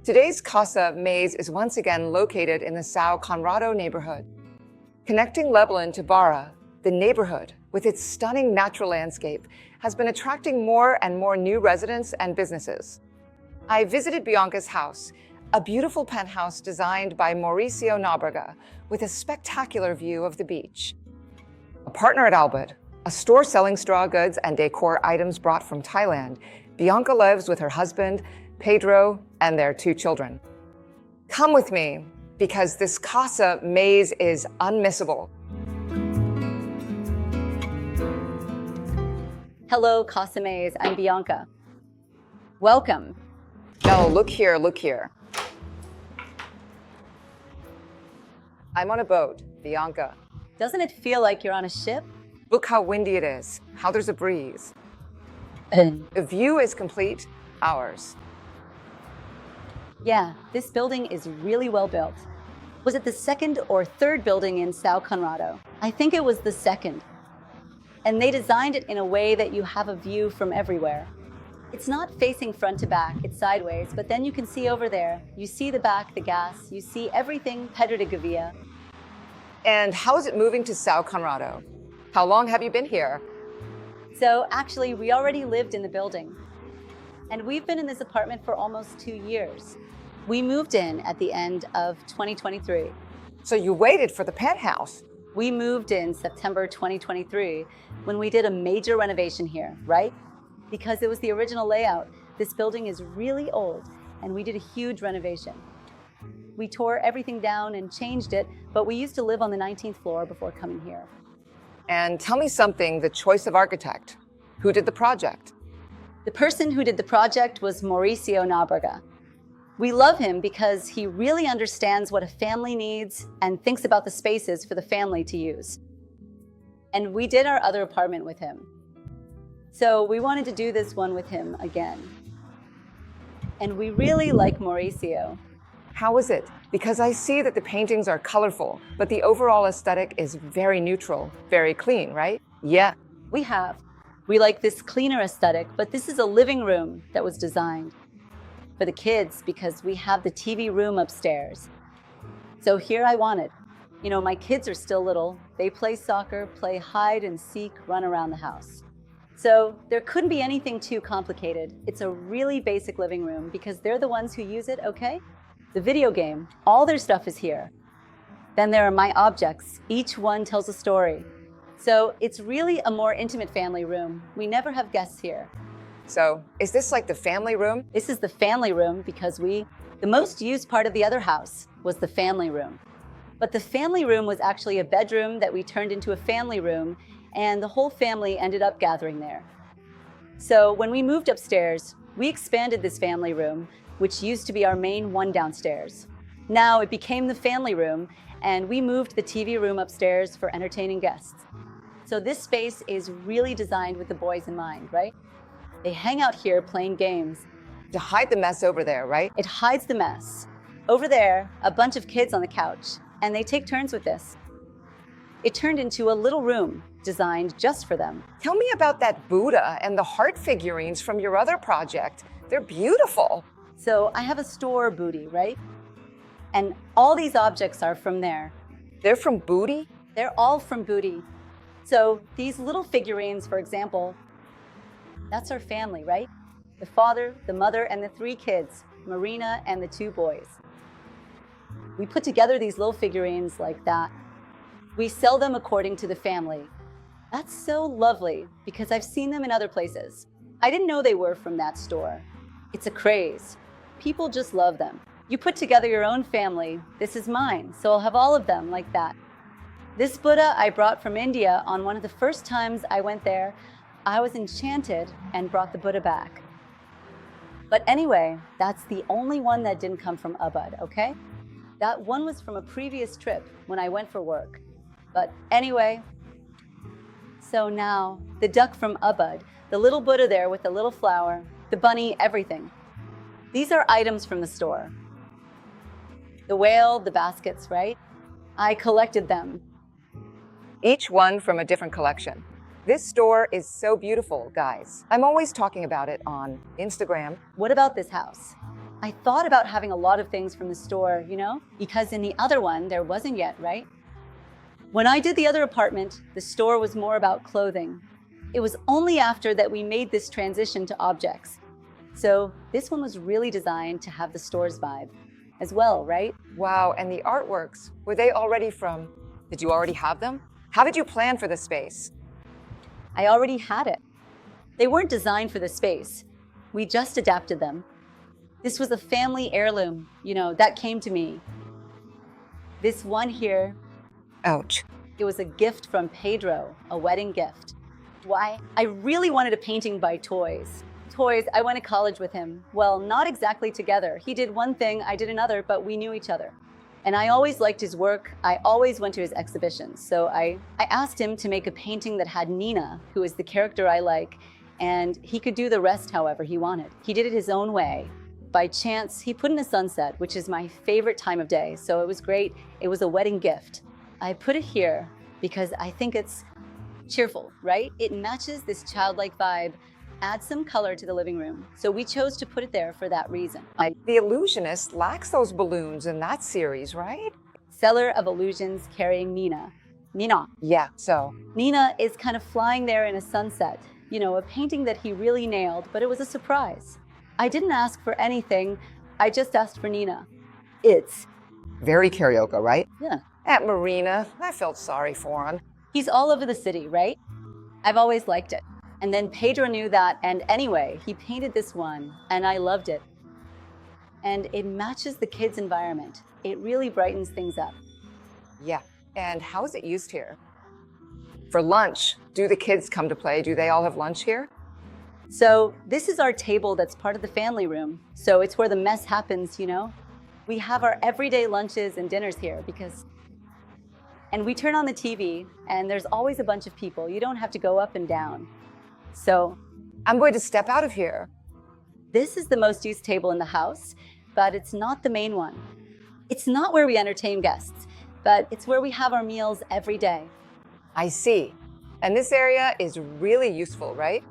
Today's Casa maze is once again located in the São Conrado neighborhood. Connecting Leblon to Barra, the neighborhood, with its stunning natural landscape, has been attracting more and more new residents and businesses. I visited Bianca's house, a beautiful penthouse designed by Maurício Nóbrega, with a spectacular view of the beach. A partner at Ubud, a store selling straw goods and decor items brought from Thailand, Bianca lives with her husband, Pedro, and their 2 children. Come with me, because this Casa maze is unmissable. Hello, Casa Maze. I'm Bianca. Welcome. No, look here, look here. I'm on a boat, Bianca. Doesn't it feel like you're on a ship? Look how windy it is, how there's a breeze. The view is complete, ours. Yeah, this building is really well built. Was it the 2nd or 3rd building in São Conrado? I think it was the 2nd. And they designed it in a way that you have a view from everywhere. It's not facing front to back, it's sideways, but then you can see over there. You see the back, the gas, you see everything Pedro de Gavia. And how is it moving to São Conrado? How long have you been here? So actually, we already lived in the building. And we've been in this apartment for almost 2 years. We moved in at the end of 2023. So you waited for the penthouse? We moved in September 2023 when we did a major renovation here, right? Because it was the original layout. This building is really old and we did a huge renovation. We tore everything down and changed it, but we used to live on the 19th floor before coming here. And tell me something, the choice of architect. Who did the project? The person who did the project was Maurício Nóbrega. We love him because he really understands what a family needs and thinks about the spaces for the family to use. And we did our other apartment with him. So we wanted to do this one with him again. And we really like Maurício. How is it? Because I see that the paintings are colorful, but the overall aesthetic is very neutral, very clean, right? Yeah. We like this cleaner aesthetic, but this is a living room that was designed for the kids because we have the TV room upstairs. So here I wanted. You know, my kids are still little. They play soccer, play hide and seek, run around the house. So there couldn't be anything too complicated. It's a really basic living room because they're the ones who use it, okay? The video game, all their stuff is here. Then there are my objects. Each one tells a story. So it's really a more intimate family room. We never have guests here. So is this like the family room? This is the family room because the most used part of the other house was the family room. But the family room was actually a bedroom that we turned into a family room, and the whole family ended up gathering there. So when we moved upstairs, we expanded this family room, which used to be our main one downstairs. Now it became the family room, and we moved the TV room upstairs for entertaining guests. So this space is really designed with the boys in mind, right? They hang out here playing games. To hide the mess over there, right? It hides the mess. Over there, a bunch of kids on the couch, and they take turns with this. It turned into a little room designed just for them. Tell me about that Buddha and the heart figurines from your other project. They're beautiful. So I have a store booty, right? And all these objects are from there. They're from Booty? They're all from Booty. So these little figurines, for example, that's our family, right? The father, the mother, and the 3 kids, Marina and the 2 boys. We put together these little figurines like that. We sell them according to the family. That's so lovely because I've seen them in other places. I didn't know they were from that store. It's a craze. People just love them. You put together your own family. This is mine, so I'll have all of them like that. This Buddha I brought from India on one of the first times I went there. I was enchanted and brought the Buddha back. But anyway, that's the only one that didn't come from Ubud, okay? That one was from a previous trip when I went for work. But anyway, so now the duck from Ubud, the little Buddha there with the little flower, the bunny, everything. These are items from the store. The whale, the baskets, right? I collected them. Each one from a different collection. This store is so beautiful, guys. I'm always talking about it on Instagram. What about this house? I thought about having a lot of things from the store, because in the other one, there wasn't yet, right? When I did the other apartment, the store was more about clothing. It was only after that we made this transition to objects. So this one was really designed to have the store's vibe as well, right? Wow, and the artworks, were they already from, did you already have them? How did you plan for the space? I already had it. They weren't designed for the space. We just adapted them. This was a family heirloom, that came to me. This one here, Ouch. it was a gift from Pedro, a wedding gift. Why? I really wanted a painting by Toys. I went to college with him. Well, not exactly together. He did one thing, I did another, but we knew each other. And I always liked his work. I always went to his exhibitions. So I asked him to make a painting that had Nina, who is the character I like, and he could do the rest however he wanted. He did it his own way. By chance, he put in a sunset, which is my favorite time of day. So it was great. It was a wedding gift. I put it here because I think it's cheerful, right? It matches this childlike vibe, adds some color to the living room. So we chose to put it there for that reason. The Illusionist lacks those balloons in that series, right? Cellar of Illusions carrying Nina. Yeah, so. Nina is kind of flying there in a sunset. A painting that he really nailed, but it was a surprise. I didn't ask for anything. I just asked for Nina. It's Very karaoke, right? Yeah. At Marina, I felt sorry for him. He's all over the city, right? I've always liked it. And then Pedro knew that, and anyway, he painted this one, and I loved it. And it matches the kids' environment. It really brightens things up. Yeah, and how is it used here? For lunch, do the kids come to play? Do they all have lunch here? So this is our table that's part of the family room. So it's where the mess happens, We have our everyday lunches and dinners here and we turn on the TV and there's always a bunch of people. You don't have to go up and down. So I'm going to step out of here. This is the most used table in the house, but it's not the main one. It's not where we entertain guests, but it's where we have our meals every day. I see. And this area is really useful, right?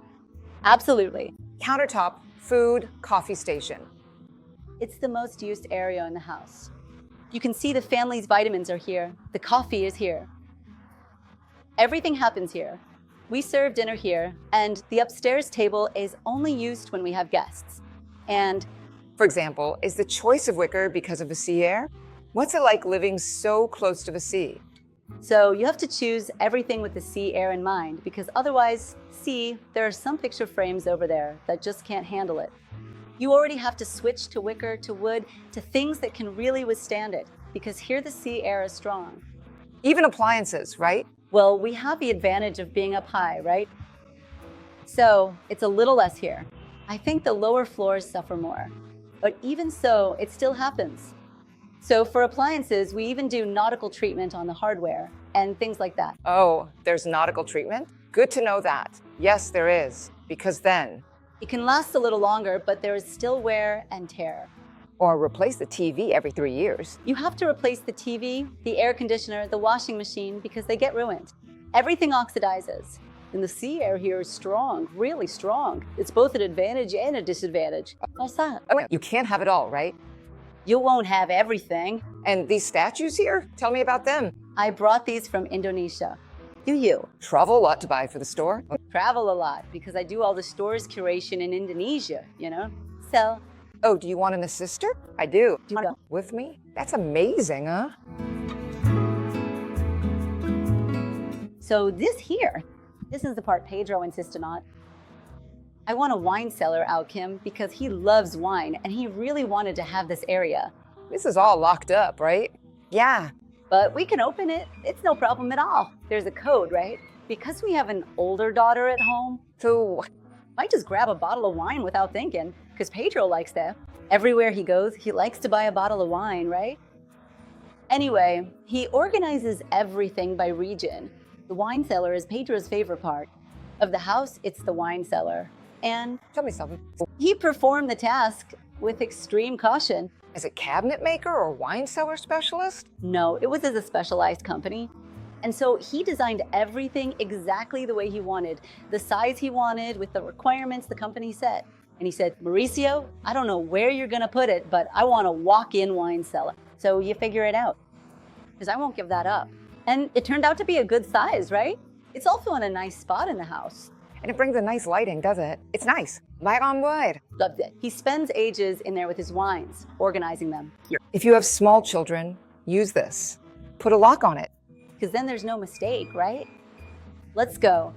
Absolutely. Countertop, food, coffee station. It's the most used area in the house. You can see the family's vitamins are here. The coffee is here. Everything happens here. We serve dinner here, and the upstairs table is only used when we have guests. And, for example, is the choice of wicker because of the sea air? What's it like living so close to the sea? So you have to choose everything with the sea air in mind, because otherwise, there are some picture frames over there that just can't handle it. You already have to switch to wicker, to wood, to things that can really withstand it, because here the sea air is strong. Even appliances, right? Well, we have the advantage of being up high, right? So it's a little less here. I think the lower floors suffer more, but even so, it still happens. So for appliances, we even do nautical treatment on the hardware and things like that. Oh, there's nautical treatment? Good to know that. Yes, there is, because then it can last a little longer, but there is still wear and tear. Or replace the TV every 3 years. You have to replace the TV, the air conditioner, the washing machine, because they get ruined. Everything oxidizes. And the sea air here is strong, really strong. It's both an advantage and a disadvantage. What's that? Oh, you can't have it all, right? You won't have everything. And these statues here? Tell me about them. I brought these from Indonesia. Do you? Travel a lot to buy for the store? Travel a lot because I do all the store's curation in Indonesia, So. Oh, do you want an assistant? I do. Do you go with me? That's amazing, huh? So this is the part Pedro insisted on. I want a wine cellar out, Kim, because he loves wine and he really wanted to have this area. This is all locked up, right? Yeah. But we can open it. It's no problem at all. There's a code, right? Because we have an older daughter at home. So might just grab a bottle of wine without thinking, because Pedro likes that. Everywhere he goes, he likes to buy a bottle of wine, right? Anyway, he organizes everything by region. The wine cellar is Pedro's favorite part. Of the house, it's the wine cellar. And tell me something. He performed the task with extreme caution. As a cabinet maker or wine cellar specialist? No, it was as a specialized company. And so he designed everything exactly the way he wanted, the size he wanted with the requirements the company set. And he said, Mauricio, I don't know where you're gonna put it, but I want a walk-in wine cellar. So you figure it out, because I won't give that up. And it turned out to be a good size, right? It's also in a nice spot in the house. And it brings a nice lighting, doesn't it? It's nice. Light on wood. Loved it. He spends ages in there with his wines, organizing them. If you have small children, use this. Put a lock on it. Because then there's no mistake, right? Let's go.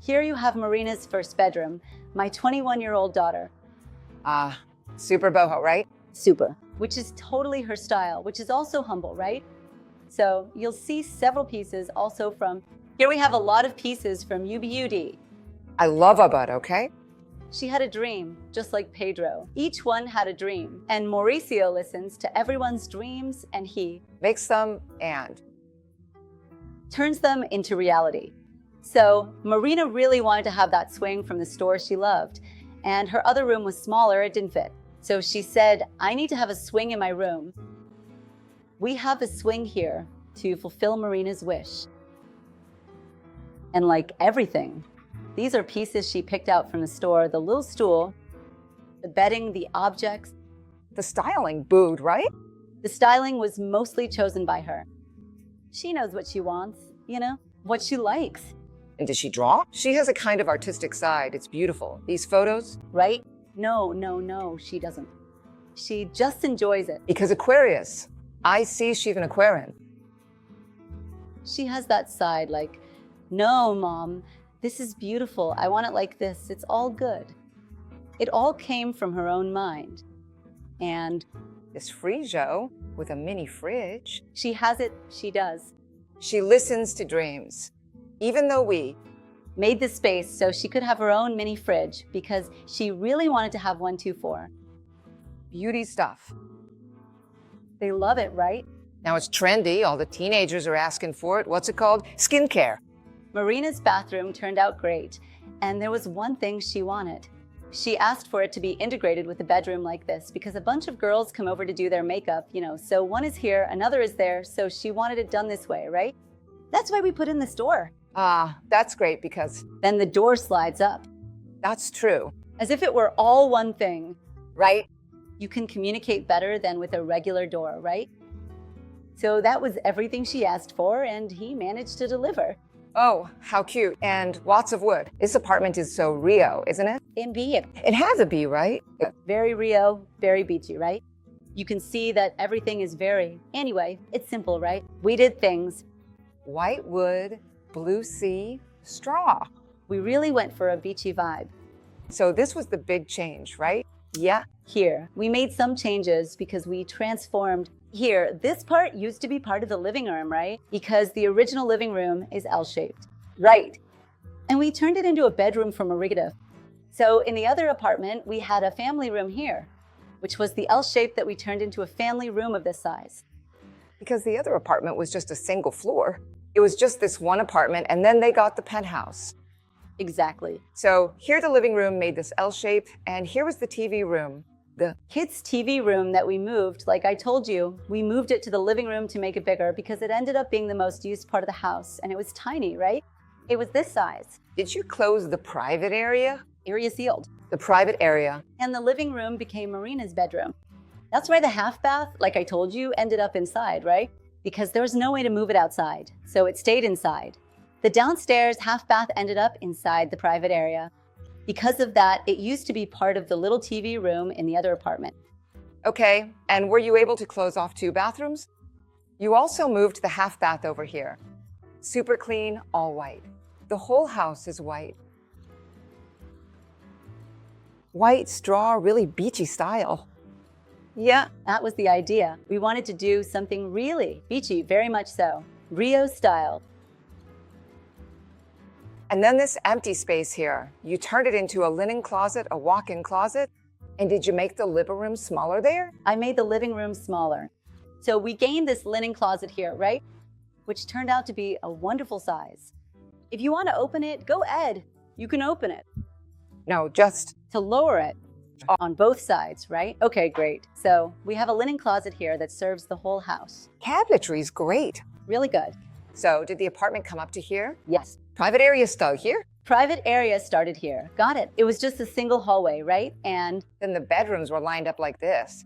Here you have Marina's first bedroom, my 21-year-old daughter. Super boho, right? Super. Which is totally her style, which is also humble, right? So you'll see several pieces also from, here we have a lot of pieces from Ubud. I love Ubud, okay? She had a dream, just like Pedro. Each one had a dream, and Mauricio listens to everyone's dreams, and he makes them and turns them into reality. So Marina really wanted to have that swing from the store she loved, and her other room was smaller, it didn't fit. So she said, I need to have a swing in my room. We have a swing here to fulfill Marina's wish. And like everything, these are pieces she picked out from the store, the little stool, the bedding, the objects. The styling, booed, right? The styling was mostly chosen by her. She knows what she wants, what she likes. And does she draw? She has a kind of artistic side. It's beautiful. These photos? Right? No, she doesn't. She just enjoys it. Because Aquarius. I see she's an Aquarian. She has that side like, no, Mom, this is beautiful. I want it like this. It's all good. It all came from her own mind. And this frigo with a mini fridge. She has it, she does. She listens to dreams. Even though we made the space so she could have her own mini fridge because she really wanted to have one too for beauty stuff. They love it, right? Now it's trendy. All the teenagers are asking for it. What's it called? Skincare. Marina's bathroom turned out great, and there was one thing she wanted. She asked for it to be integrated with a bedroom like this because a bunch of girls come over to do their makeup, so one is here, another is there, so she wanted it done this way, right? That's why we put in this door. That's great because then the door slides up. That's true. As if it were all one thing. Right? You can communicate better than with a regular door, right? So that was everything she asked for, and he managed to deliver. Oh, how cute. And lots of wood. This apartment is so Rio, isn't it? Indeed. It has a B, right? Very Rio, very beachy, right? You can see that everything is anyway, it's simple, right? We did things. White wood, blue sea, straw. We really went for a beachy vibe. So this was the big change, right? Yeah. Here, we made some changes because we transformed. Here, this part used to be part of the living room, right? Because the original living room is L-shaped. Right. And we turned it into a bedroom for Marina. So in the other apartment, we had a family room here, which was the L shape that we turned into a family room of this size. Because the other apartment was just a single floor. It was just this one apartment, and then they got the penthouse. Exactly. So here the living room made this L shape, and here was the TV room. The kids' TV room that we moved, like I told you, we moved it to the living room to make it bigger because it ended up being the most used part of the house, and it was tiny, right? It was this size. Did you close the private area? Area sealed. The private area. And the living room became Marina's bedroom. That's why the half bath, like I told you, ended up inside, right? Because there was no way to move it outside, so it stayed inside. The downstairs half bath ended up inside the private area. Because of that, it used to be part of the little TV room in the other apartment. Okay, and were you able to close off 2 bathrooms? You also moved the half bath over here. Super clean, all white. The whole house is white. White straw, really beachy style. Yeah, that was the idea. We wanted to do something really beachy, very much so. Rio style. And then this empty space here, you turned it into a linen closet, a walk-in closet. And did you make the living room smaller there? I made the living room smaller. So we gained this linen closet here, right? Which turned out to be a wonderful size. If you want to open it, go ahead. You can open it. No, just to lower it on both sides, right? Okay, great. So we have a linen closet here that serves the whole house. Cabinetry's great. Really good. So did the apartment come up to here? Yes. Private area start here. Private area started here. Got it. It was just a single hallway, right? And Then the bedrooms were lined up like this.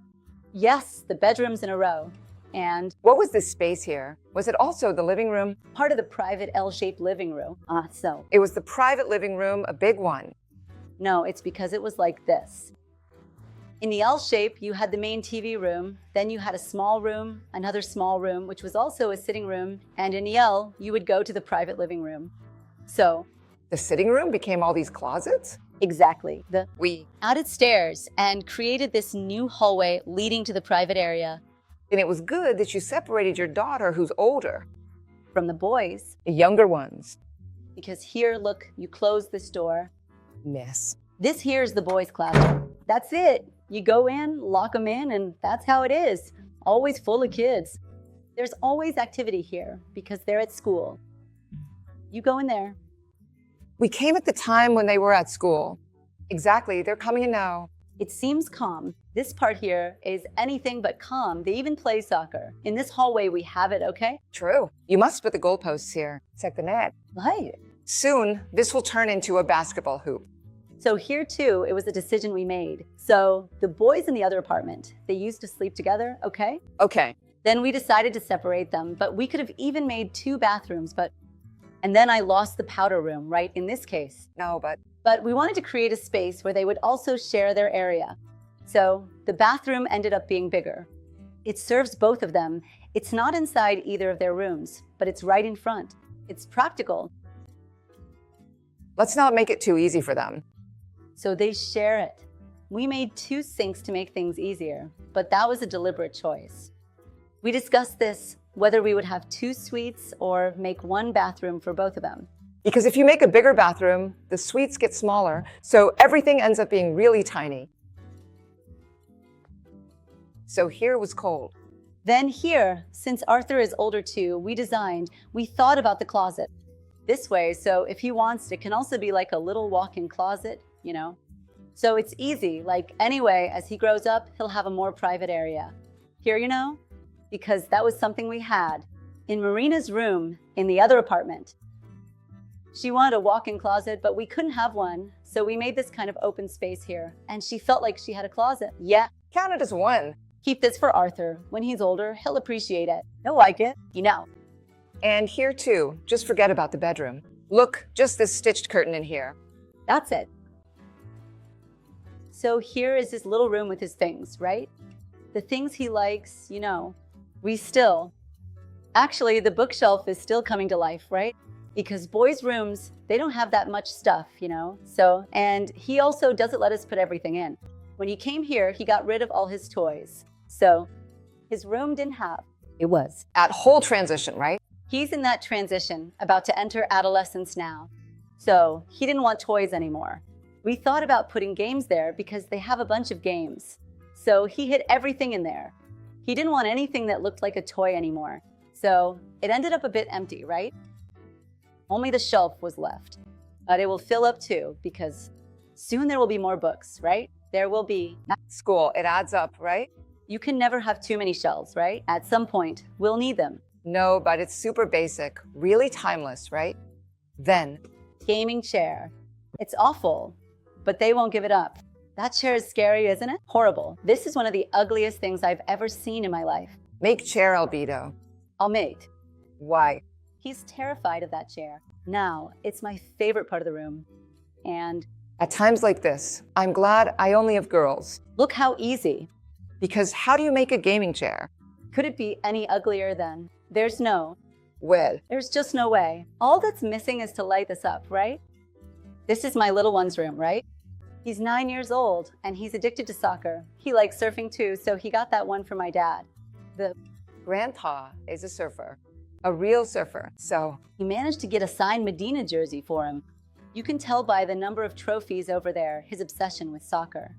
yes, the bedrooms in a row. And What was this space here? Was it also the living room? part of the private L-shaped living room. So It was the private living room, a big one. no, it's because it was like this. In the L shape, you had the main TV room, then you had a small room, another small room, which was also a sitting room, and in the L, you would go to the private living room. So, The sitting room became all these closets? exactly. We Added stairs and created this new hallway leading to the private area. And it was good that you separated your daughter, who's older, From the boys, the younger ones. because here, look, you close this door. Miss. This here is the boys' closet. That's it. You go in, lock them in, and that's how it is. Always full of kids. There's always activity here because they're at school. You go in there. We came at the time when they were at school. Exactly, they're coming in now. It seems calm. This part here is anything but calm. They even play soccer. In this hallway, we have it, okay? True. You must put the goalposts here. Check the net. Right. Soon, this will turn into a basketball hoop. So here too, it was a decision we made. So the boys in the other apartment, they used to sleep together, okay? Okay. Then we decided to separate them, but we could have even made 2 bathrooms, and then I lost the powder room, right, in this case. No, But we wanted to create a space where they would also share their area. So the bathroom ended up being bigger. It serves both of them. It's not inside either of their rooms, but it's right in front. It's practical. let's not make it too easy for them. So they share it. We made 2 sinks to make things easier, but that was a deliberate choice. We discussed this, whether we would have 2 suites or make 1 bathroom for both of them. Because if you make a bigger bathroom, the suites get smaller, so everything ends up being really tiny. So here was cold. Then here, since Arthur is older too, we thought about the closet. This way, so if he wants, it can also be like a little walk-in closet, you know? So it's easy, like anyway, as he grows up, he'll have a more private area. Here, you know? Because that was something we had. In Marina's room, in the other apartment. She wanted a walk-in closet, but we couldn't have one, so we made this kind of open space here. And she felt like she had a closet. Yeah, Count it as 1. keep this for Arthur. When he's older, he'll appreciate it. He'll like it, you know. And here too, just forget about the bedroom. Look, just this stitched curtain in here. That's it. So here is his little room with his things, right? The things he likes, you know. Actually, the bookshelf is still coming to life, right? Because boys' rooms, they don't have that much stuff, you know? And he also doesn't let us put everything in. When he came here, he got rid of all his toys. So his room didn't have. It was. That whole transition, right? He's in that transition, about to enter adolescence now. So he didn't want toys anymore. We thought about putting games there because they have a bunch of games. So he hid everything in there. He didn't want anything that looked like a toy anymore. So it ended up a bit empty, right? Only the shelf was left. But it will fill up too, because soon there will be more books, right? There will be. School, it adds up, right? You can never have too many shelves, right? At some point, we'll need them. No, but it's super basic, really timeless, right? Then, Gaming chair. It's awful, but they won't give it up. That chair is scary, isn't it? Horrible. This is one of the ugliest things I've ever seen in my life. make chair albedo. I'll mate. Why? He's terrified of that chair. Now, it's my favorite part of the room. And At times like this, I'm glad I only have girls. look how easy. Because how do you make a gaming chair? Could it be any uglier than? There's just no way. All that's missing is to light this up, right? This is my little one's room, right? He's 9 years old and he's addicted to soccer. He likes surfing too, so he got that one for my dad. Grandpa is a surfer, a real surfer, so He managed to get a signed Medina jersey for him. You can tell by the number of trophies over there, his obsession with soccer.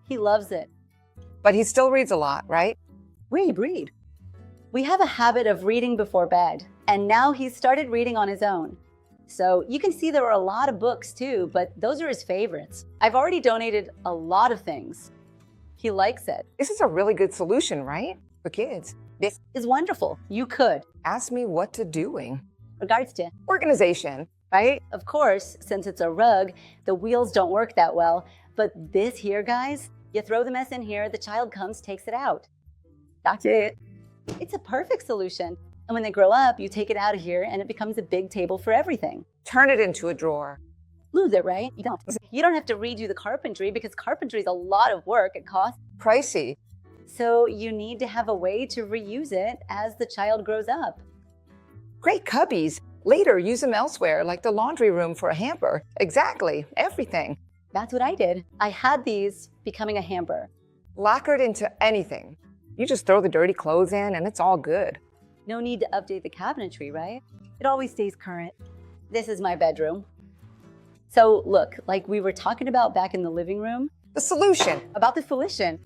He loves it. but he still reads a lot, right? Read. We have a habit of reading before bed, and now he's started reading on his own. So you can see there are a lot of books too, but those are his favorites. I've already donated a lot of things. He likes it. This is a really good solution, right? For kids. This is wonderful. You could. Ask me what to doing. Regards to. Organization. right? Of course, since it's a rug, the wheels don't work that well. But this here, guys, you throw the mess in here, the child comes, takes it out. That's it. It's a perfect solution. And when they grow up, you take it out of here and it becomes a big table for everything. Turn it into a drawer. Lose it, right? You don't. You don't have to redo the carpentry because carpentry is a lot of work. It costs. Pricey. So you need to have a way to reuse it as the child grows up. Great cubbies. Later, use them elsewhere, like the laundry room for a hamper. Exactly. Everything. That's what I did. I had these becoming a hamper. Lacquered into anything. You just throw the dirty clothes in and it's all good. No need to update the cabinetry, right? It always stays current. This is my bedroom. So look, like we were talking about back in the living room, The solution. about the fruition,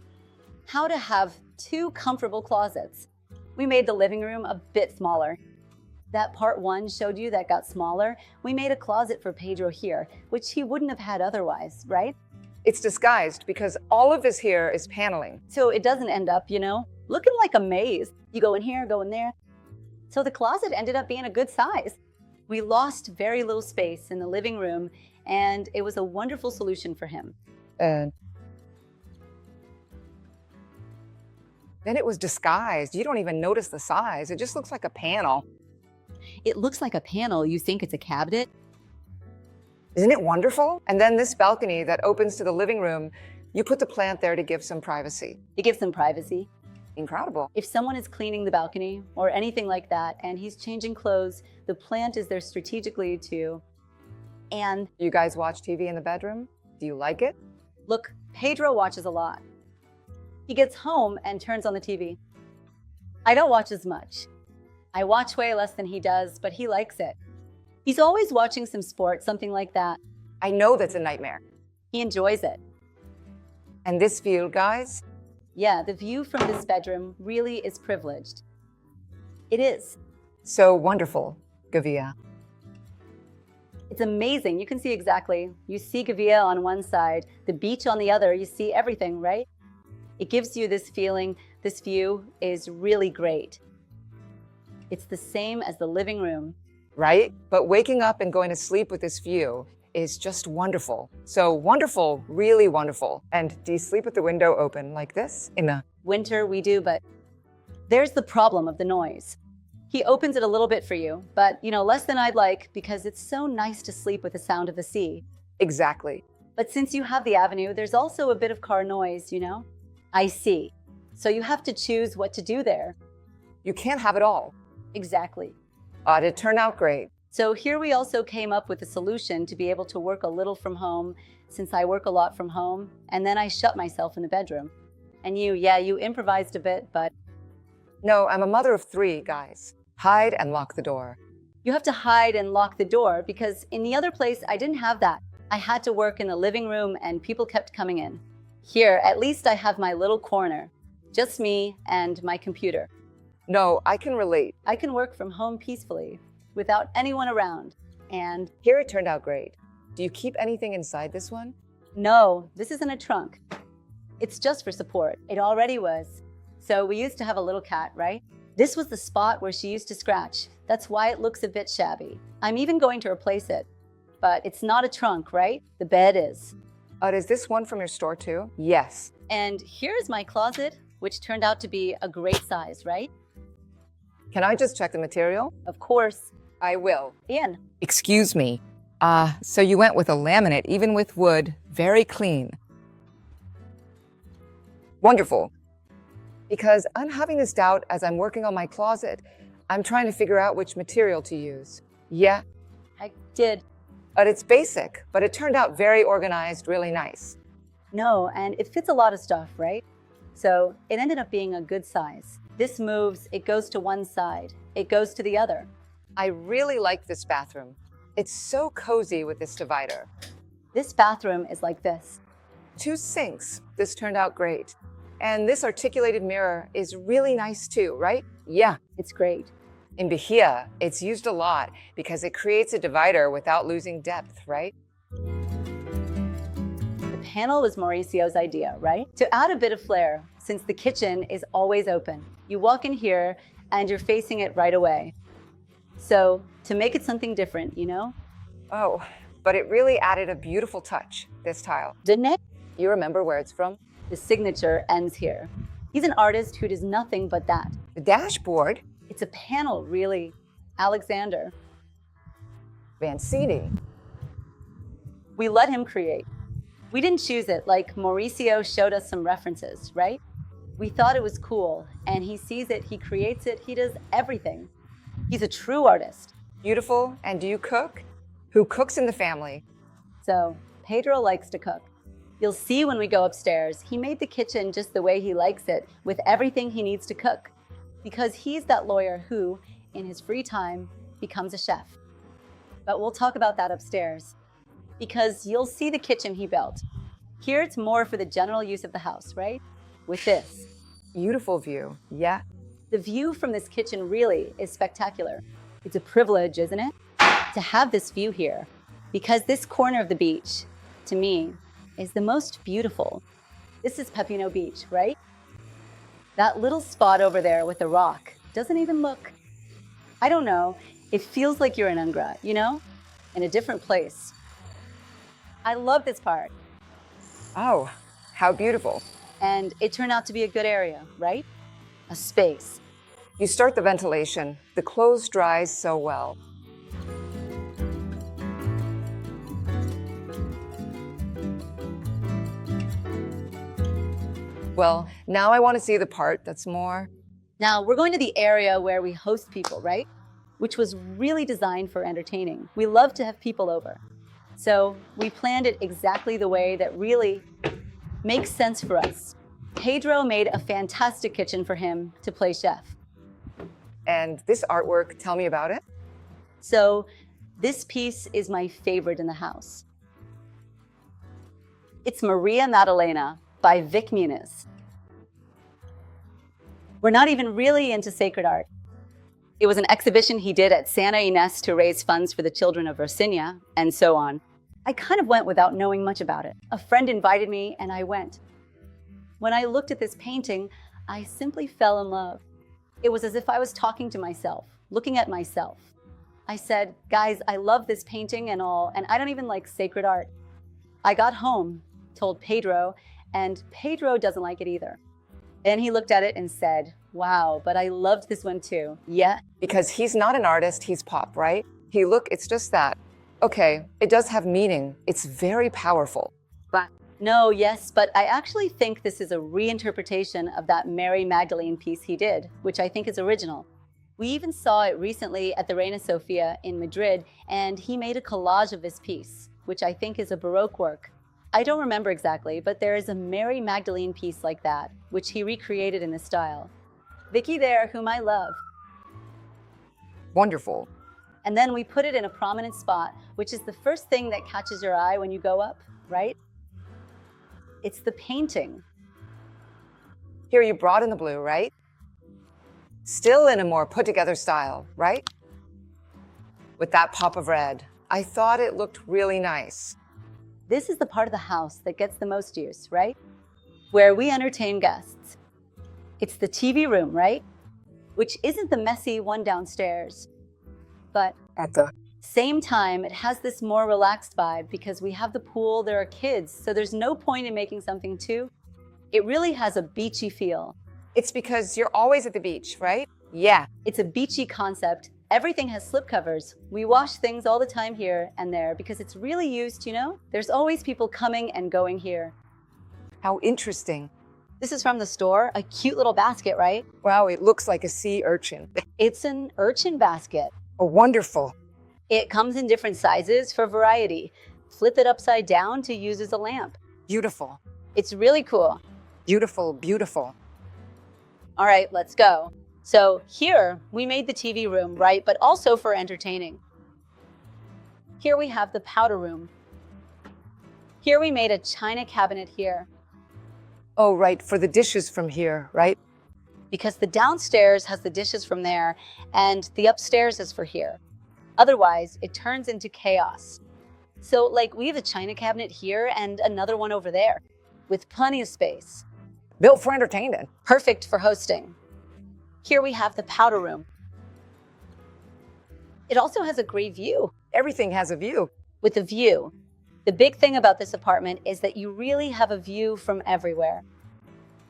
how to have 2 comfortable closets. We made the living room a bit smaller. That part 1 showed you that got smaller. We made a closet for Pedro here, which he wouldn't have had otherwise, right? It's disguised because all of this here is paneling. So it doesn't end up, looking like a maze. You go in here, go in there. So the closet ended up being a good size. We lost very little space in the living room, and it was a wonderful solution for him. And then it was disguised. You don't even notice the size. It just looks like a panel. It looks like a panel. You think it's a cabinet? Isn't it wonderful? And then this balcony that opens to the living room, you put the plant there to give some privacy. It gives some privacy. Incredible. If someone is cleaning the balcony or anything like that, and he's changing clothes, the plant is there strategically too. And You guys watch TV in the bedroom? Do you like it? look, Pedro watches a lot. He gets home and turns on the TV. I don't watch as much. I watch way less than he does, but he likes it. He's always watching some sport, something like that. I know that's a nightmare. He enjoys it. And this view, guys, Yeah, the view from this bedroom really is privileged. It is. so wonderful, Gavia. It's amazing. You can see exactly. You see Gavia on one side, the beach on the other. You see everything, right? It gives you this feeling, this view is really great. It's the same as the living room. Right? But waking up and going to sleep with this view is just wonderful. So wonderful, really wonderful. And do you sleep with the window open like this in the Winter we do, but there's the problem of the noise. He opens it a little bit for you, but less than I'd like because it's so nice to sleep with the sound of the sea. Exactly. But since you have the avenue, there's also a bit of car noise, I see. So you have to choose what to do there. You can't have it all. Exactly. Did it turn out great? So here we also came up with a solution to be able to work a little from home, since I work a lot from home, and then I shut myself in the bedroom. And you improvised a bit, but No, I'm a mother of 3, guys. Hide and lock the door. you have to hide and lock the door because in the other place, I didn't have that. I had to work in the living room and people kept coming in. Here, at least I have my little corner, just me and my computer. No, I can relate. I can work from home peacefully without anyone around. And Here it turned out great. Do you keep anything inside this one? no, this isn't a trunk. It's just for support. It already was. So we used to have a little cat, right? This was the spot where she used to scratch. That's why it looks a bit shabby. I'm even going to replace it. But it's not a trunk, right? The bed is. Is this one from your store too? Yes. And here's my closet, which turned out to be a great size, right? Can I just check the material? Of course. I will. In. Excuse me. So you went with a laminate, even with wood, very clean. Wonderful. Because I'm having this doubt as I'm working on my closet. I'm trying to figure out which material to use. Yeah, I did. but it's basic, but it turned out very organized, really nice. No, and it fits a lot of stuff, right? So it ended up being a good size. This moves, it goes to one side, it goes to the other. I really like this bathroom. It's so cozy with this divider. This bathroom is like this. 2 sinks. This turned out great. And this articulated mirror is really nice too, right? Yeah. It's great. In Bahia, it's used a lot because it creates a divider without losing depth, right? The panel was Mauricio's idea, right? To add a bit of flair, since the kitchen is always open. You walk in here and you're facing it right away. So to make it something different, Oh, but it really added a beautiful touch, this tile. Didn't it? You remember where it's from? The signature ends here. He's an artist who does nothing but that. The dashboard? It's a panel, really. Alexander. Vancini. We let him create. We didn't choose it, like Mauricio showed us some references, right? We thought it was cool, and he sees it, he creates it, he does everything. He's a true artist. Beautiful. And do you cook? Who cooks in the family? So, Pedro likes to cook. You'll see when we go upstairs, he made the kitchen just the way he likes it, with everything he needs to cook. Because he's that lawyer who, in his free time, becomes a chef. But we'll talk about that upstairs. Because you'll see the kitchen he built. Here it's more for the general use of the house, right? With this. Beautiful view. Yeah. The view from this kitchen really is spectacular. It's a privilege, isn't it? To have this view here. Because this corner of the beach, to me, is the most beautiful. This is Pepino Beach, right? That little spot over there with the rock doesn't even look, I don't know, it feels like you're in Angra, you know? In a different place. I love this part. Oh, how beautiful. And it turned out to be a good area, right? A space. You start the ventilation. The clothes dries so well. Well, now I want to see the part that's more... Now, we're going to the area where we host people, right? Which was really designed for entertaining. We love to have people over. So we planned it exactly the way that really makes sense for us. Pedro made a fantastic kitchen for him to play chef. And this artwork, tell me about it. So this piece is my favorite in the house. It's Maria Maddalena by Vic Muniz. We're not even really into sacred art. It was an exhibition he did at Santa Ynez to raise funds for the children of Virginia, and so on. I kind of went without knowing much about it. A friend invited me, and I went. When I looked at this painting, I simply fell in love. It was as if I was talking to myself, looking at myself. I said, guys, I love this painting and all, and I don't even like sacred art. I got home, told Pedro, and Pedro doesn't like it either. And he looked at it and said, wow, but I loved this one too. Yeah. Because he's not an artist, he's pop, right? Look, it's just that. Okay, it does have meaning. It's very powerful. But no, yes, but I actually think this is a reinterpretation of that Mary Magdalene piece he did, which I think is original. We even saw it recently at the Reina Sofia in Madrid, and he made a collage of this piece, which I think is a Baroque work. I don't remember exactly, but there is a Mary Magdalene piece like that, which he recreated in this style. Vicky there, whom I love. Wonderful. And then we put it in a prominent spot, which is the first thing that catches your eye when you go up, right? It's the painting. Here you brought in the blue, right? Still in a more put-together style, right? With that pop of red. I thought it looked really nice. This is the part of the house that gets the most use, right? Where we entertain guests. It's the TV room, right? Which isn't the messy one downstairs. But at the same time, it has this more relaxed vibe because we have the pool, there are kids, so there's no point in making something too. It really has a beachy feel. It's because you're always at the beach, right? Yeah. It's a beachy concept. Everything has slipcovers. We wash things all the time here and there because it's really used, you know? There's always people coming and going here. How interesting. This is from the store, a cute little basket, right? Wow, it looks like a sea urchin. It's an urchin basket. Oh, wonderful. It comes in different sizes for variety. Flip it upside down to use as a lamp. Beautiful. It's really cool. Beautiful, beautiful. All right, let's go. So here we made the TV room, right? But also for entertaining. Here we have the powder room. Here we made a china cabinet here. Oh, right, for the dishes from here, right? Because the downstairs has the dishes from there and the upstairs is for here. Otherwise, it turns into chaos. So like we have a china cabinet here and another one over there with plenty of space. Built for entertainment. Perfect for hosting. Here we have the powder room. It also has a great view. Everything has a view. With a view. The big thing about this apartment is that you really have a view from everywhere.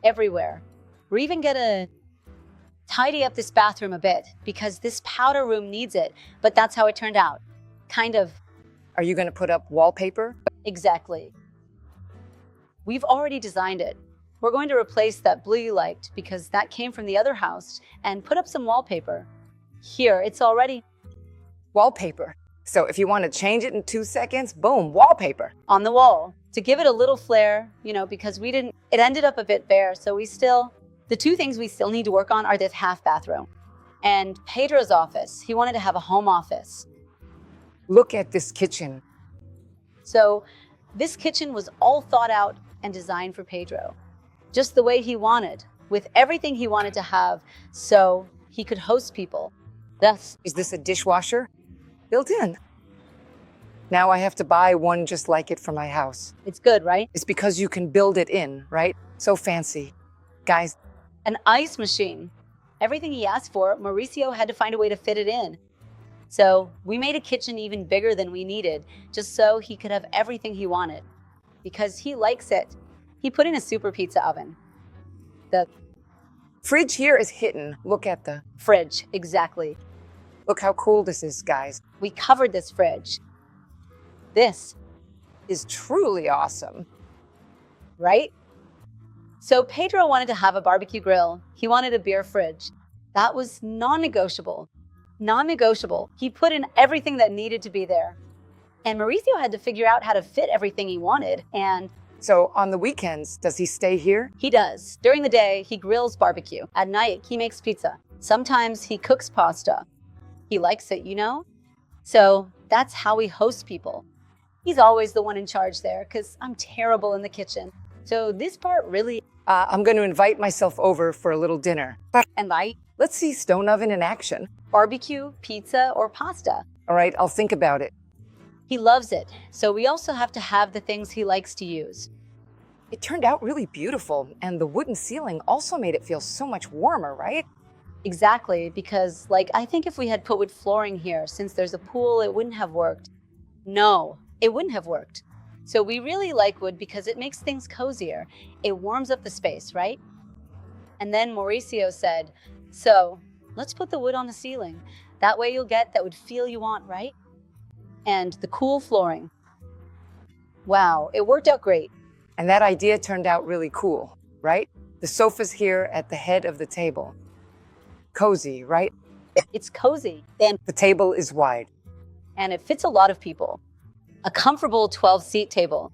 Everywhere. We're even gonna tidy up this bathroom a bit because this powder room needs it, but that's how it turned out. Kind of. Are you going to put up wallpaper? Exactly. We've already designed it. We're going to replace that blue you liked because that came from the other house and put up some wallpaper. Here, it's already Wallpaper. So if you want to change it in 2 seconds, boom, wallpaper. on the wall to give it a little flair, because it ended up a bit bare. So the two things we still need to work on are this half bathroom and Pedro's office. He wanted to have a home office. Look at this kitchen. So this kitchen was all thought out and designed for Pedro, just the way he wanted, with everything he wanted to have so he could host people. Thus, Is this a dishwasher? Built in. Now I have to buy one just like it for my house. it's good, right? It's because you can build it in, right? So fancy. Guys, An ice machine. Everything he asked for, Mauricio had to find a way to fit it in. So we made a kitchen even bigger than we needed, just so he could have everything he wanted. Because he likes it. He put in a super pizza oven. The fridge here is hidden. Look at the, fridge, exactly. look how cool this is, guys. We covered this fridge. This, Is truly awesome. right? So Pedro wanted to have a barbecue grill. He wanted a beer fridge. That was non-negotiable. Non-negotiable. He put in everything that needed to be there. And Mauricio had to figure out how to fit everything he wanted. And So on the weekends, does he stay here? he does. During the day, he grills barbecue. At night, he makes pizza. Sometimes he cooks pasta. He likes it, So that's how we host people. He's always the one in charge there because I'm terrible in the kitchen. So this part really, I'm going to invite myself over for a little dinner. But and I, let's see stone oven in action. barbecue, pizza, or pasta. All right, I'll think about it. He loves it. So we also have to have the things he likes to use. It turned out really beautiful, and the wooden ceiling also made it feel so much warmer, right? Exactly, because I think if we had put wood flooring here, since there's a pool, it wouldn't have worked. No, it wouldn't have worked. So we really like wood because it makes things cozier. It warms up the space, right? And then Mauricio said, so let's put the wood on the ceiling. That way you'll get that wood feel you want, right? And the cool flooring. Wow, it worked out great. And that idea turned out really cool, right? The sofa's here at the head of the table. Cozy, right? It's cozy, and The table is wide. it fits a lot of people. A comfortable 12-seat table.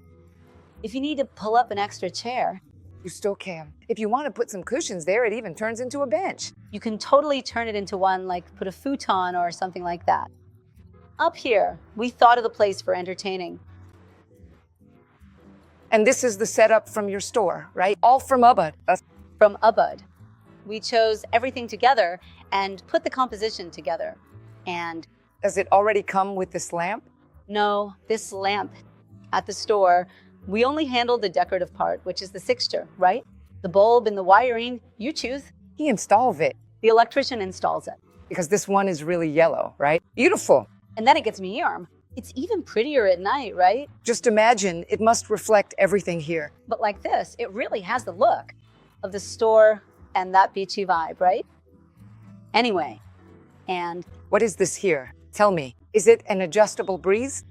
If you need to pull up an extra chair, You still can. If you want to put some cushions there, it even turns into a bench. you can totally turn it into one, put a futon or something like that. Up here, we thought of the place for entertaining. And this is the setup from your store, right? All from Ubud. From Ubud. We chose everything together and put the composition together. And Does it already come with this lamp? no, this lamp at the store, we only handled the decorative part, which is the fixture, right? The bulb and the wiring, you choose. He installed it The electrician installs it. because this one is really yellow, right? Beautiful. And then it gets me warm. It's even prettier at night, right? Just imagine it must reflect everything here. But like this, it really has the look of the store and that beachy vibe, right? Anyway, and What is this here? Tell me. Is it an adjustable breeze?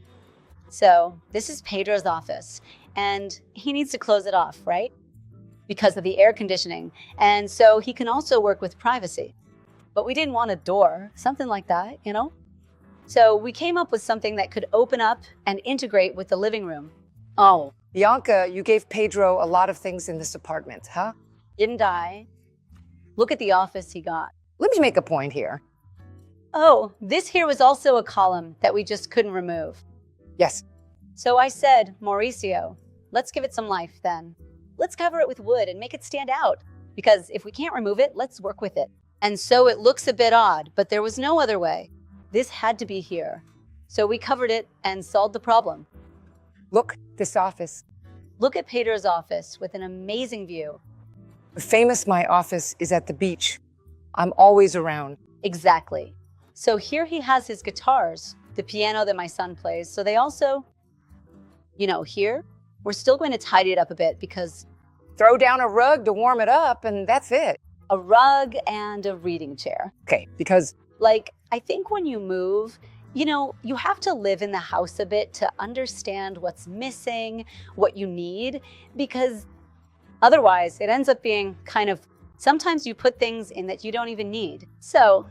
so this is Pedro's office, and he needs to close it off, right? Because of the air conditioning. And so he can also work with privacy. But we didn't want a door, something like that, So we came up with something that could open up and integrate with the living room. Oh, Bianca, you gave Pedro a lot of things in this apartment, huh? didn't I? Look at the office he got. Let me make a point here. Oh, this here was also a column that we just couldn't remove. Yes, So I said, Mauricio, let's give it some life then. Let's cover it with wood and make it stand out. Because if we can't remove it, let's work with it. And so it looks a bit odd, but there was no other way. This had to be here. So we covered it and solved the problem. look, this office. Look at Pedro's office with an amazing view. Famous my office is at the beach. I'm always around. Exactly. So here he has his guitars, the piano that my son plays. So they also, here, we're still going to tidy it up a bit because Throw down a rug to warm it up, and that's it. a rug and a reading chair. Okay, because I think when you move, you have to live in the house a bit to understand what's missing, what you need, because otherwise it ends up being sometimes you put things in that you don't even need. So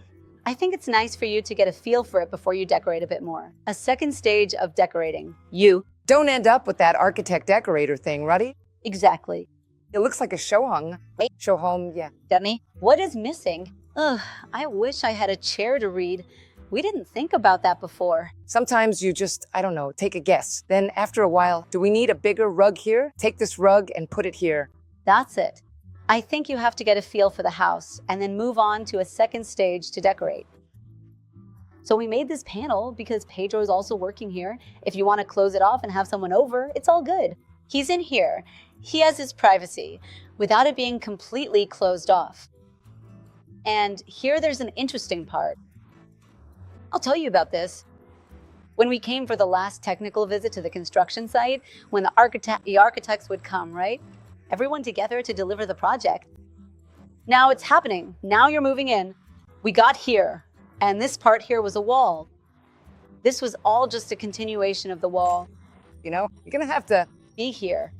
I think it's nice for you to get a feel for it before you decorate a bit more. A second stage of decorating. You. don't end up with that architect decorator thing, Ruddy. Exactly. It looks like a show hung. Show home, yeah. Demi, what is missing? Ugh, I wish I had a chair to read. We didn't think about that before. Sometimes you just, I don't know, take a guess. Then after a while, do we need a bigger rug here? Take this rug and put it here. That's it. I think you have to get a feel for the house and then move on to a second stage to decorate. So we made this panel because Pedro is also working here. If you want to close it off and have someone over, it's all good. He's in here. He has his privacy without it being completely closed off. And here there's an interesting part. I'll tell you about this. When we came for the last technical visit to the construction site, when the architects would come, right? Everyone together to deliver the project. Now it's happening. Now you're moving in. We got here, and this part here was a wall. This was all just a continuation of the wall. You're gonna have to Be here.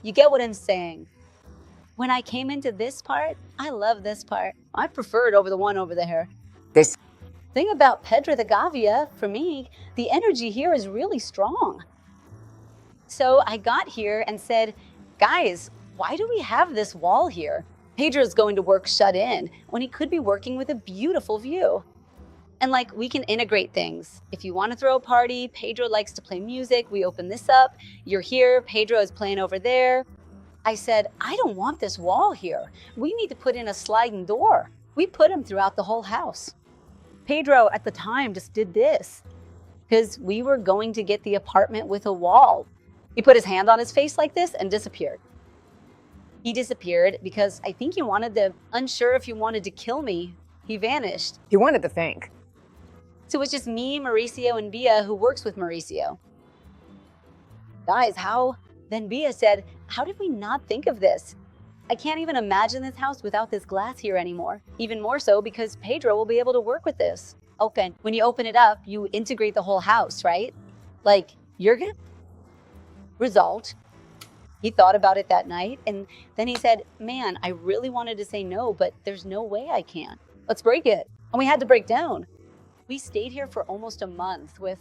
You get what I'm saying? When I came into this part, I love this part. I prefer it over the one over there. this. Thing about Pedro the Gavia, for me, the energy here is really strong. So I got here and said, guys, why do we have this wall here? Pedro's going to work shut in when he could be working with a beautiful view. And we can integrate things. If you want to throw a party, Pedro likes to play music, we open this up. You're here, Pedro is playing over there. I said, I don't want this wall here. We need to put in a sliding door. We put them throughout the whole house. Pedro at the time just did this because we were going to get the apartment with a wall. He put his hand on his face like this and disappeared. He disappeared because I think he unsure if he wanted to kill me. He vanished. He wanted to think. So it was just me, Mauricio, and Bia who works with Mauricio. Guys, Then Bia said, how did we not think of this? I can't even imagine this house without this glass here anymore. Even more so because Pedro will be able to work with this. Open. When you open it up, you integrate the whole house, right? You're gonna... Result. He thought about it that night, and then he said, man, I really wanted to say no, but there's no way I can. Let's break it. And we had to break down. We stayed here for almost a month with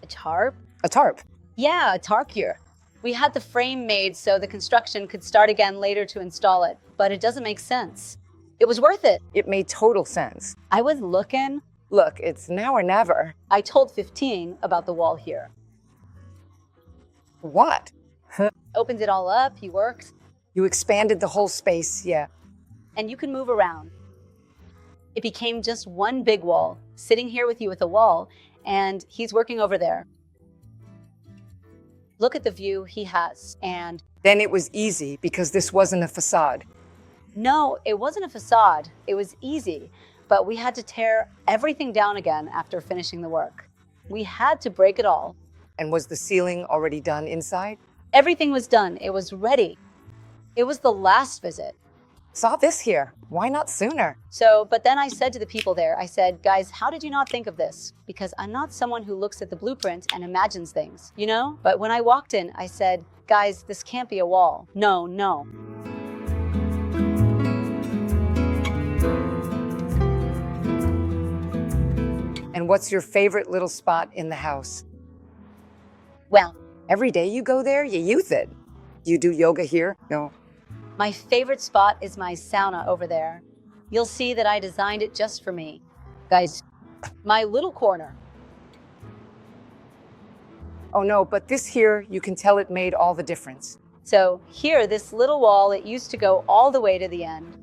a tarp. A tarp? Yeah, a tarp here. We had the frame made so the construction could start again later to install it, but it doesn't make sense. It was worth it. It made total sense. I was looking. Look, it's now or never. I told 15 about the wall here. What? Opened it all up, he works. You expanded the whole space, yeah. And you can move around. It became just one big wall, sitting here with you at the wall, and he's working over there. Look at the view he has, and... Then it was easy because this wasn't a facade. No, it wasn't a facade. It was easy, but we had to tear everything down again after finishing the work. We had to break it all. And was the ceiling already done inside? Everything was done. It was ready. It was the last visit. Saw this here. Why not sooner? But then I said to the people there, I said, guys, how did you not think of this? Because I'm not someone who looks at the blueprint and imagines things, But when I walked in, I said, guys, this can't be a wall. No. And what's your favorite little spot in the house? Well, every day you go there, you use it. You do yoga here? No. My favorite spot is my sauna over there. You'll see that I designed it just for me. Guys, my little corner. Oh no, but this here, you can tell it made all the difference. So here, this little wall, it used to go all the way to the end.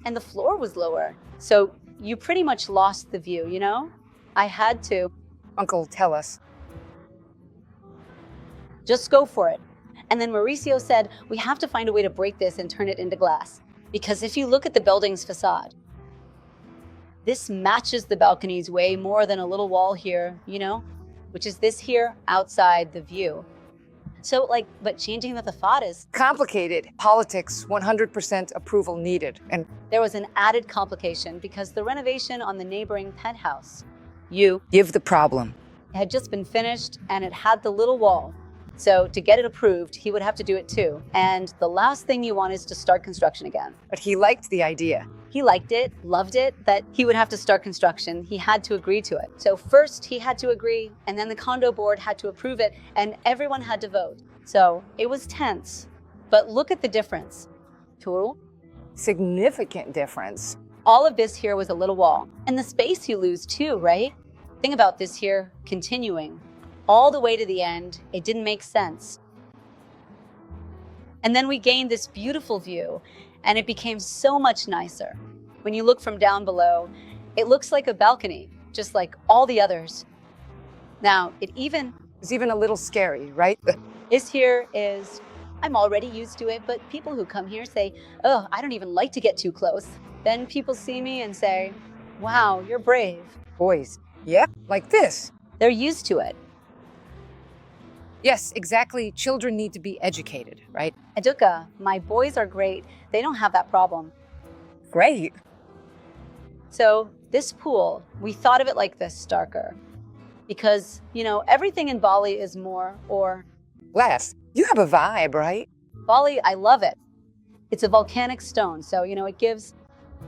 And the floor was lower. So you pretty much lost the view, I had to. Uncle, tell us. Just go for it. And then Mauricio said, we have to find a way to break this and turn it into glass. Because if you look at the building's facade, This matches the balconies way more than a little wall here, which is this here outside the view. So but changing the facade is Complicated. Politics, 100% approval needed. And there was an added complication because the renovation on the neighboring penthouse, you give the problem. had just been finished and it had the little wall. So to get it approved, he would have to do it too. And the last thing you want is to start construction again. But he liked the idea. He liked it, loved it, that he would have to start construction. He had to agree to it. So first he had to agree, and then the condo board had to approve it, and everyone had to vote. So it was tense. But look at the difference. Total. Significant difference. All of this here was a little wall. And the space you lose too, right? Think about this here continuing all the way to the end. It didn't make sense. And then we gained this beautiful view, and it became so much nicer. When you look from down below, it looks like a balcony, just like all the others. Now, it's even a little scary, right? I'm already used to it, but people who come here say, oh, I don't even like to get too close. Then people see me and say, wow, you're brave. Boys, yeah, like this. They're used to it. Yes, exactly. Children need to be educated, right? Educa, my boys are great. They don't have that problem. Great. So this pool, we thought of it like this, darker. Because, everything in Bali is more or less. You have a vibe, right? Bali, I love it. It's a volcanic stone, so, it gives,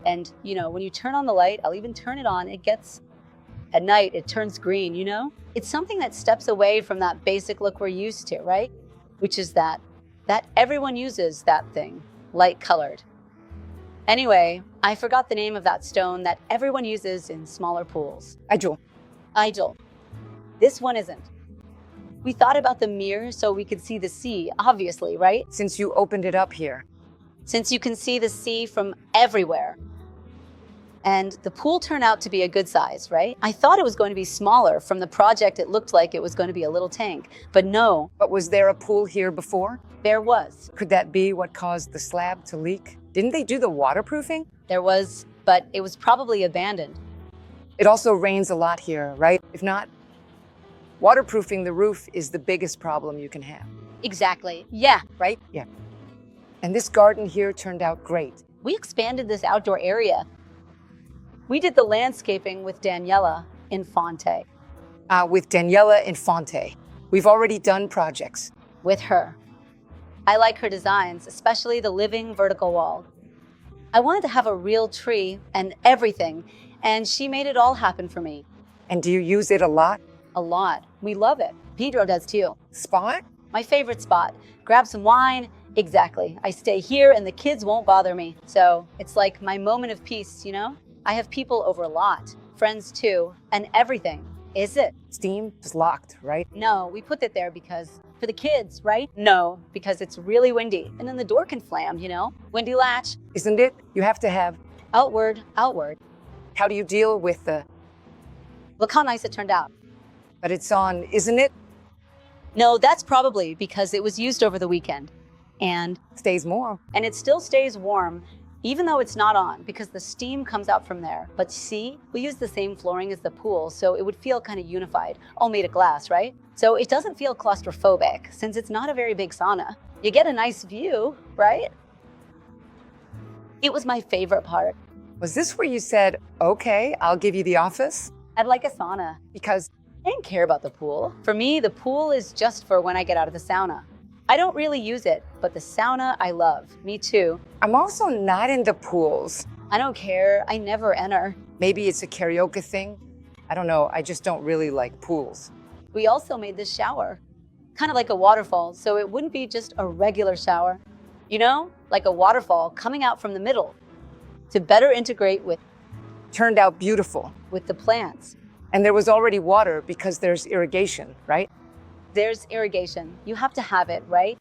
and, when you turn on the light, I'll even turn it on, at night, it turns green, It's something that steps away from that basic look we're used to, right? Which is that everyone uses that thing, light colored. Anyway, I forgot the name of that stone that everyone uses in smaller pools. Idol. This one isn't. We thought about the mirror so we could see the sea, obviously, right? Since you opened it up here. Since you can see the sea from everywhere. And the pool turned out to be a good size, right? I thought it was going to be smaller. From the project, it looked like it was going to be a little tank, but no. But was there a pool here before? There was. Could that be what caused the slab to leak? Didn't they do the waterproofing? There was, but it was probably abandoned. It also rains a lot here, right? If not, waterproofing the roof is the biggest problem you can have. Exactly. Yeah. Right? Yeah. And this garden here turned out great. We expanded this outdoor area. We did the landscaping with Daniela Infante. With Daniela Infante. We've already done projects. With her. I like her designs, especially the living vertical wall. I wanted to have a real tree and everything, and she made it all happen for me. And do you use it a lot? A lot. We love it. Pedro does too. Spot? My favorite spot. Grab some wine. Exactly. I stay here and the kids won't bother me. So it's like my moment of peace, I have people over a lot, friends too, and everything. Is it? Steam is locked, right? No, we put it there because, for the kids, right? No, because it's really windy. And then the door can slam, Windy latch. Isn't it? You have to have... Outward. How do you deal with the... Look how nice it turned out. But it's on, isn't it? No, that's probably because it was used over the weekend. And... Stays warm. And it still stays warm. Even though it's not on, because the steam comes out from there. But see, we use the same flooring as the pool, so it would feel kind of unified, all made of glass, right? So it doesn't feel claustrophobic, since it's not a very big sauna. You get a nice view, right? It was my favorite part. Was this where you said, okay, I'll give you the office? I'd like a sauna. Because I didn't care about the pool. For me, the pool is just for when I get out of the sauna. I don't really use it, but the sauna I love. Me too. I'm also not into pools. I don't care. I never enter. Maybe it's a karaoke thing. I don't know. I just don't really like pools. We also made this shower, kind of like a waterfall, so it wouldn't be just a regular shower. Like a waterfall coming out from the middle to better integrate with... Turned out beautiful. With the plants. And there was already water because there's irrigation, right? There's irrigation. You have to have it, right?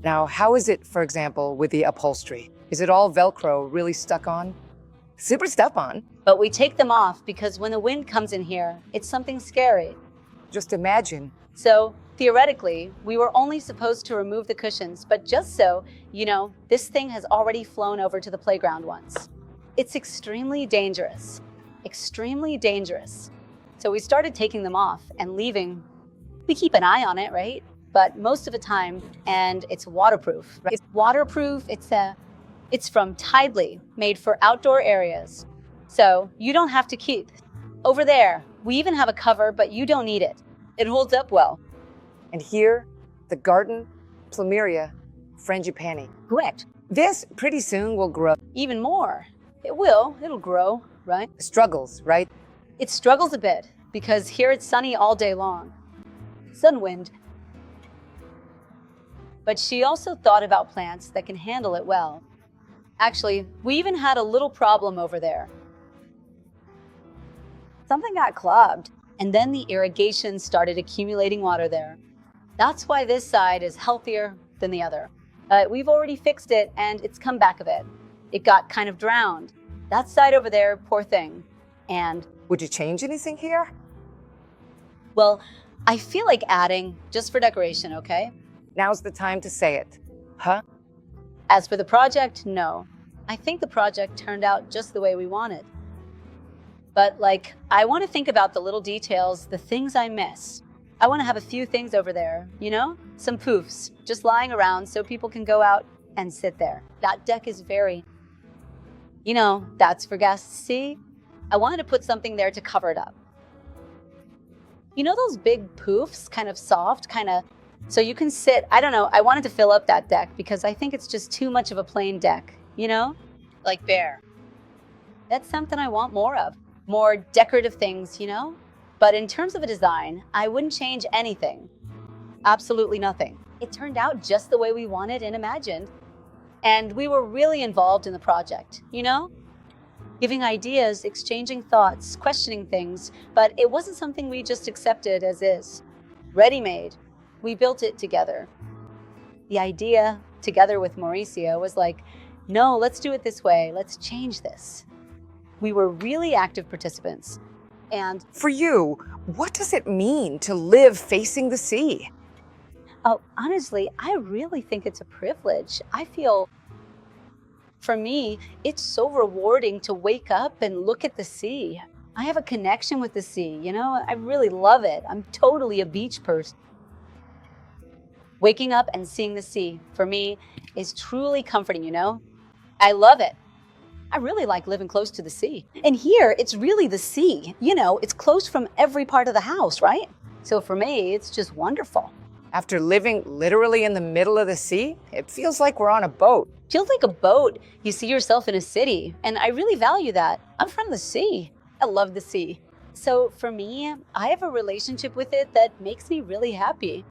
Now, how is it, for example, with the upholstery? Is it all Velcro really stuck on? Super stuck on. But we take them off because when the wind comes in here, it's something scary. Just imagine. So, theoretically, we were only supposed to remove the cushions, but just so, this thing has already flown over to the playground once. It's extremely dangerous. Extremely dangerous. So we started taking them off and leaving. We keep an eye on it, right? But most of the time, and it's waterproof. Right? It's waterproof. It's from Tidely, made for outdoor areas. So you don't have to keep. Over there, we even have a cover, but you don't need it. It holds up well. And here, the garden Plumeria frangipani. Correct. This pretty soon will grow. Even more. It'll grow, right? Struggles, right? It struggles a bit because here it's sunny all day long. Sun wind. But she also thought about plants that can handle it well. Actually, we even had a little problem over there. Something got clogged, and then the irrigation started accumulating water there. That's why this side is healthier than the other. We've already fixed it, and it's come back a bit. It got kind of drowned. That side over there, poor thing. And would you change anything here? Well, I feel like adding just for decoration, okay? Now's the time to say it. Huh? As for the project, no. I think the project turned out just the way we wanted. But I want to think about the little details, the things I miss. I want to have a few things over there, some poofs, just lying around so people can go out and sit there. That deck is that's for guests to see. I wanted to put something there to cover it up. Those big poofs, kind of soft, so you can sit, I don't know, I wanted to fill up that deck because I think it's just too much of a plain deck, like bare. That's something I want more of, more decorative things, But in terms of a design, I wouldn't change anything. Absolutely nothing. It turned out just the way we wanted and imagined. And we were really involved in the project, Giving ideas, exchanging thoughts, questioning things, but it wasn't something we just accepted as is. Ready-made. We built it together. The idea, together with Mauricio, was no, let's do it this way. Let's change this. We were really active participants. And for you, what does it mean to live facing the sea? Oh, honestly, I really think it's a privilege. I feel, for me, it's so rewarding to wake up and look at the sea. I have a connection with the sea, I really love it. I'm totally a beach person. Waking up and seeing the sea, for me, is truly comforting, I love it. I really like living close to the sea. And here, it's really the sea. It's close from every part of the house, right? So for me, it's just wonderful. After living literally in the middle of the sea, it feels like we're on a boat. Feels like a boat. You see yourself in a city, and I really value that. I'm from the sea. I love the sea. So for me, I have a relationship with it that makes me really happy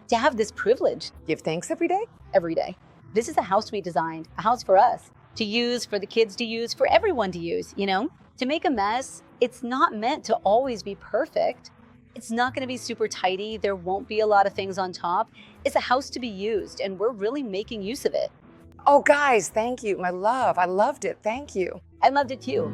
to have this privilege. Give thanks every day? Every day. This is a house we designed, a house for us, to use, for the kids to use, for everyone to use, To make a mess, it's not meant to always be perfect. It's not going to be super tidy. There won't be a lot of things on top. It's a house to be used, and we're really making use of it. Oh, guys, thank you, my love. I loved it. Thank you. I loved it too.